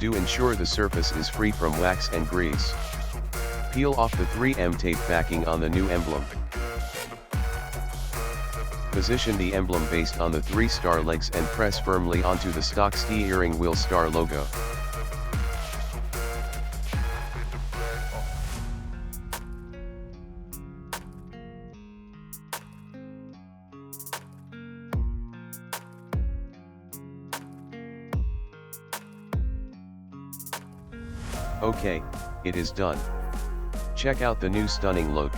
Do ensure the surface is free from wax and grease. Peel off the 3M tape backing on the new emblem. Position the emblem based on the 3 star legs and press firmly onto the stock steering wheel star logo. Okay, it is done. Check out the new stunning look.